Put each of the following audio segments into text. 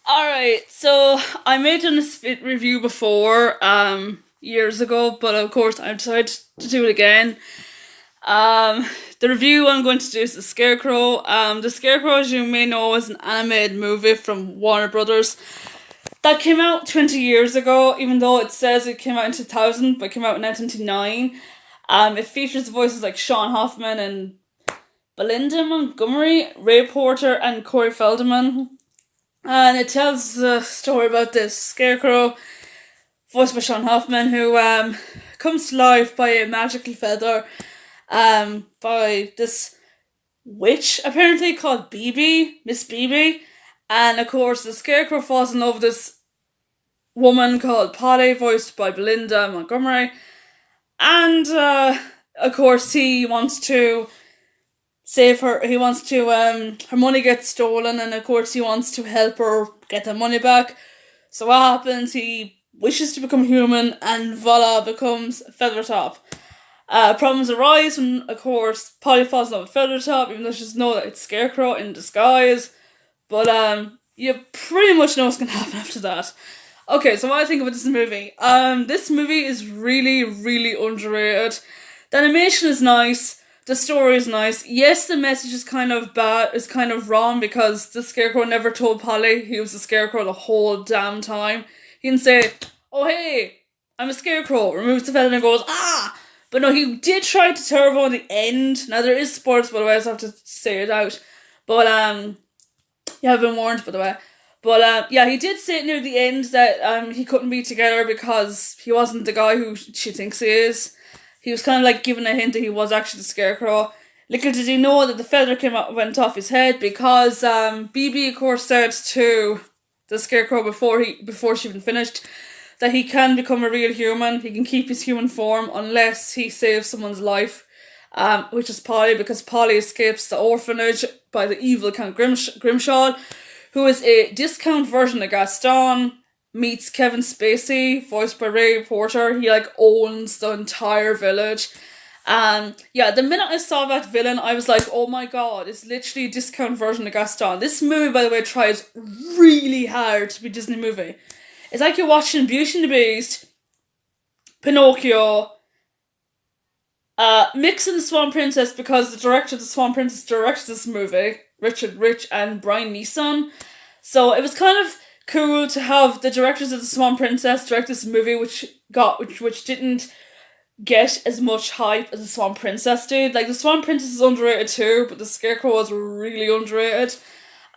Alright, so I made a fit review before, years ago, but of course I decided to do it again. The review I'm going to do is The Scarecrow. The Scarecrow, as you may know, is an animated movie from Warner Brothers that came out 20 years ago, even though it says it came out in 2000, but it came out in 1999. It features voices like Shawn Hoffman and Belinda Montgomery, Ray Porter, and Corey Feldman. And it tells the story about this Scarecrow, voiced by Shawn Hoffman, who comes to life by a magical feather by this witch, apparently called Miss Beebe. And of course, the Scarecrow falls in love with this woman called Polly, voiced by Belinda Montgomery. And of course, he wants to save her. He wants to her money gets stolen, and of course he wants to help her get the money back. So what happens? He wishes to become human, and voila, becomes Feathertop. Problems arise when, of course, Polly falls in love with Feathertop, even though she doesn't know that it's Scarecrow in disguise. But you pretty much know what's gonna happen after that. Okay, so what I think about this movie. This movie is really, really underrated. The animation is nice. The story is nice. Yes, the message is kind of bad, is kind of wrong, because the Scarecrow never told Polly he was the Scarecrow the whole damn time. He didn't say, oh hey, I'm a Scarecrow, removes the feather and goes, ah! But no, he did try to tell her in the end. Now there is spoilers, by the way, so I have to say it out. But yeah, I've been warned, by the way. But yeah, he did say it near the end that he couldn't be together because he wasn't the guy who she thinks he is. He was kind of like giving a hint that he was actually the Scarecrow. Little did he know that the feather went off his head, because BB, of course, said to the Scarecrow before she even finished that he can become a real human. He can keep his human form unless he saves someone's life, which is Polly, because Polly escapes the orphanage by the evil Count Grimshaw, who is a discount version of Gaston. Meets Kevin Spacey, voiced by Ray Porter. He owns the entire village. Yeah, the minute I saw that villain, I was like, oh my god, it's literally a discount version of Gaston. This movie, by the way, tries really hard to be a Disney movie. It's like you're watching Beauty and the Beast, Pinocchio, mixing the Swan Princess, because the director of the Swan Princess directed this movie, Richard Rich and Brian Neeson. So it was kind of cool to have the directors of the Swan Princess direct this movie, which didn't get as much hype as the Swan Princess did. Like, the Swan Princess is underrated too, but the Scarecrow was really underrated.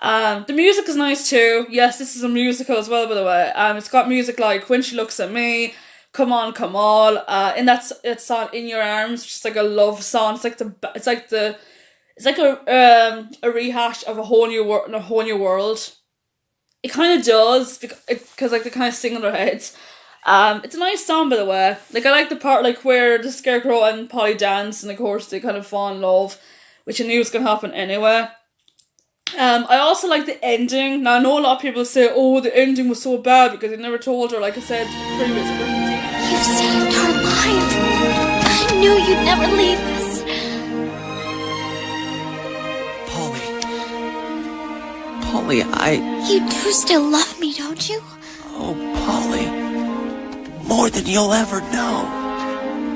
The music is nice too. Yes, this is a musical as well, by the way. It's got music like When She Looks at Me, Come On, Come All, and it's song In Your Arms, which is like a love song. It's like a rehash of a whole new world. It kind of does, because they kind of sing in their heads. It's a nice song, by the way. Like, I like the part where the Scarecrow and Polly dance, and of course they kind of fall in love, which I knew was going to happen anyway. I also like the ending. Now, I know a lot of people say, oh, the ending was so bad because they never told her, like I said previously. You saved our lives. I knew you'd never leave us. Polly, You do still love me, don't you? Oh, Polly. More than you'll ever know.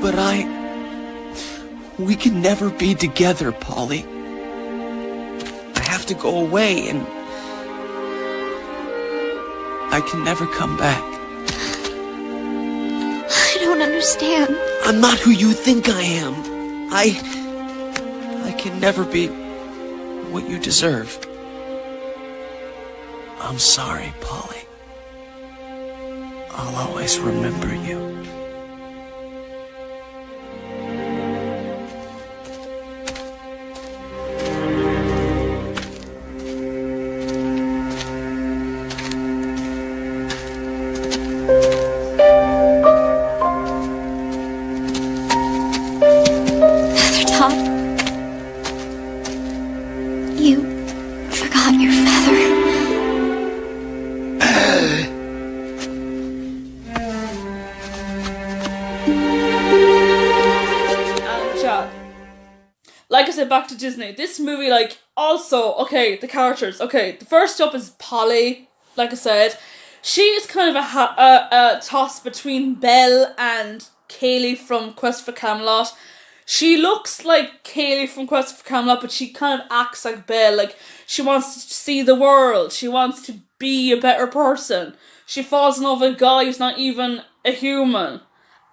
But we can never be together, Polly. I have to go away, and I can never come back. I don't understand. I'm not who you think I am. I can never be what you deserve. I'm sorry, Polly. I'll always remember you. Feathertop. You forgot your feather. Like I said, back to Disney. This movie, also, okay, the characters. Okay, the first up is Polly, like I said, she is kind of a toss between Belle and Kaylee from Quest for Camelot. She looks like Kaylee from Quest for Camelot, but she kind of acts like Belle. Like, she wants to see the world. She wants to be a better person. She falls in love with a guy who's not even a human.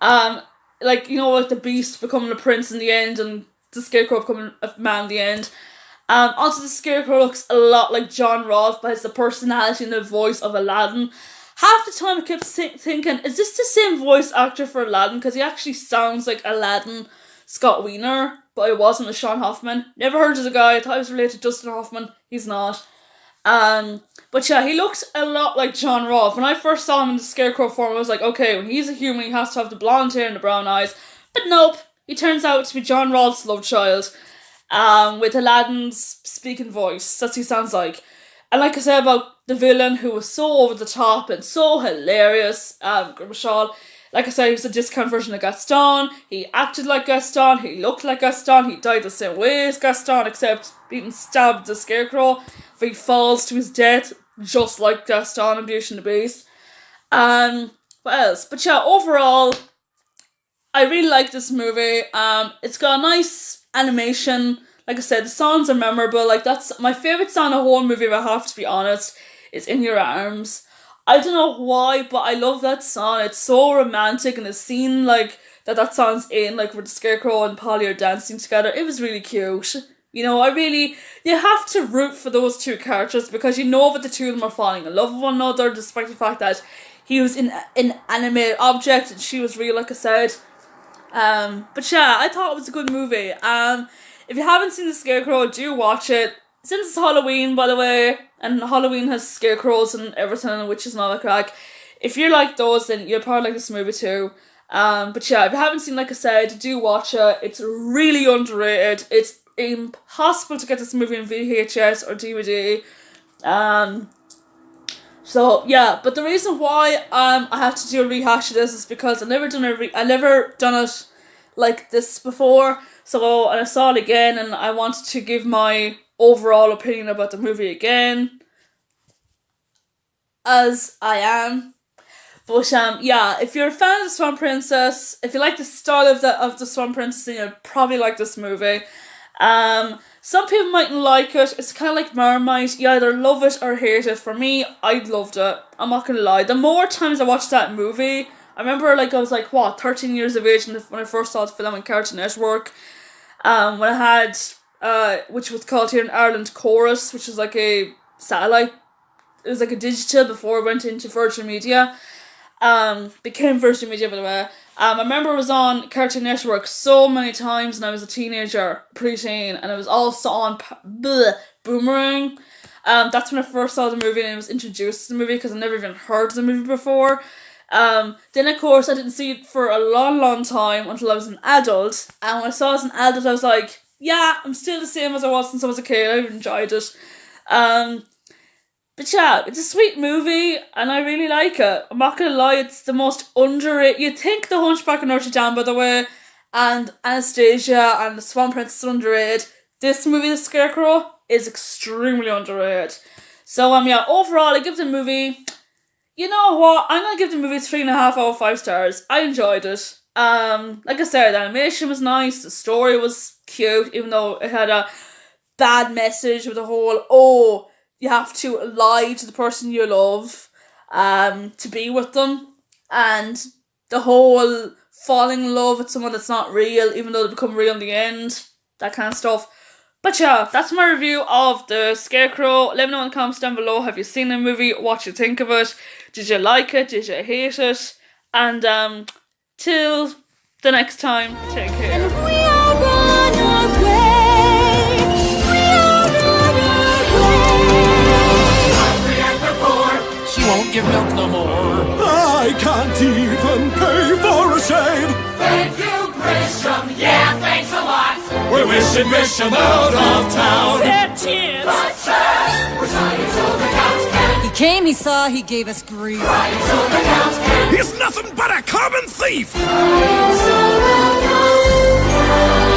Like, you know, like the Beast becoming a prince in the end and the Scarecrow becoming a man in the end. Also, the Scarecrow looks a lot like John Roth, but has the personality and the voice of Aladdin. Half the time I kept thinking, is this the same voice actor for Aladdin? Because he actually sounds like Aladdin Scott Wiener, but it wasn't with Shawn Hoffman. Never heard of the guy. I thought he was related to Dustin Hoffman. He's not. But yeah, he looks a lot like John Roth. When I first saw him in the Scarecrow form, I was like, okay, when he's a human, he has to have the blonde hair and the brown eyes. But nope, he turns out to be John Roth's love child. With Aladdin's speaking voice. That's what he sounds like. And like I said about the villain, who was so over the top and so hilarious, Shawn, like I said, he was a discount version of Gaston. He acted like Gaston. He looked like Gaston. He died the same way as Gaston, except being stabbed the Scarecrow. If he falls to his death, just like Gaston in Beauty and the Beast. What else? But yeah, overall, I really like this movie. It's got a nice animation. Like I said, the songs are memorable. Like, that's my favourite song in the whole movie, if I have to be honest, is In Your Arms. I don't know why, but I love that song. It's so romantic, and the scene, like, that song's in, like, where the Scarecrow and Polly are dancing together, it was really cute. You know, you have to root for those two characters, because you know that the two of them are falling in love with one another, despite the fact that he was an animated object, and she was real, like I said. But yeah, I thought it was a good movie. If you haven't seen The Scarecrow, do watch it. Since it's Halloween, by the way, and Halloween has scarecrows and everything, and witches and all that crack, if you like those, then you'll probably like this movie too. But yeah, if you haven't seen, like I said, do watch it. It's really underrated. It's impossible to get this movie in VHS or DVD. So yeah, but the reason why I have to do a rehash of this is because I've never done it like this before. So, and I saw it again, and I wanted to give my overall opinion about the movie again, as I am. But yeah, if you're a fan of the Swan Princess, if you like the style of the Swan Princess, then you'll probably like this movie. Some people mightn't like it. It's kind of like Marmite. You either love it or hate it. For me, I loved it. I'm not gonna lie. The more times I watched that movie, I remember, like, I was like, 13 years of age when I first saw the film on Cartoon Network. When I had, which was called here in Ireland, Chorus, which is like a satellite. It was like a digital before it went into Virgin Media. Became Virgin Media, by the way. I remember it was on Cartoon Network so many times when I was a teenager, preteen, and it was also on Boomerang. That's when I first saw the movie and I was introduced to the movie, because I never even heard of the movie before. Then of course I didn't see it for a long time until I was an adult, and when I saw it as an adult I was like, yeah, I'm still the same as I was since I was a kid. I enjoyed it. But yeah, it's a sweet movie and I really like it. I'm not gonna lie, it's the most underrated. You'd think The Hunchback of Notre Dame, by the way, and Anastasia and The Swan Princess are underrated. This movie, The Scarecrow, is extremely underrated. So yeah, overall I give the movie, you know what, I'm gonna give the movie 3.5 out of 5 stars. I enjoyed it. Like I said, the animation was nice, the story was cute, even though it had a bad message with the whole, you have to lie to the person you love to be with them, and the whole falling in love with someone that's not real, even though they become real in the end, that kind of stuff. But yeah, that's my review of The Scarecrow. Let me know in the comments down below, have you seen the movie, what you think of it, did you like it, did you hate it, and till the next time, take care. And we are on our way. We are on our way. She won't give milk no more. I can't even pay for a shave. Thank you, Grisham. Yeah, thanks a lot. We're wishing out of town. They're tears. But first, We're signing so the counts can. He came, he saw, he gave us grief. Signing so the counts can. He's nothing but a common thief. I am so welcome.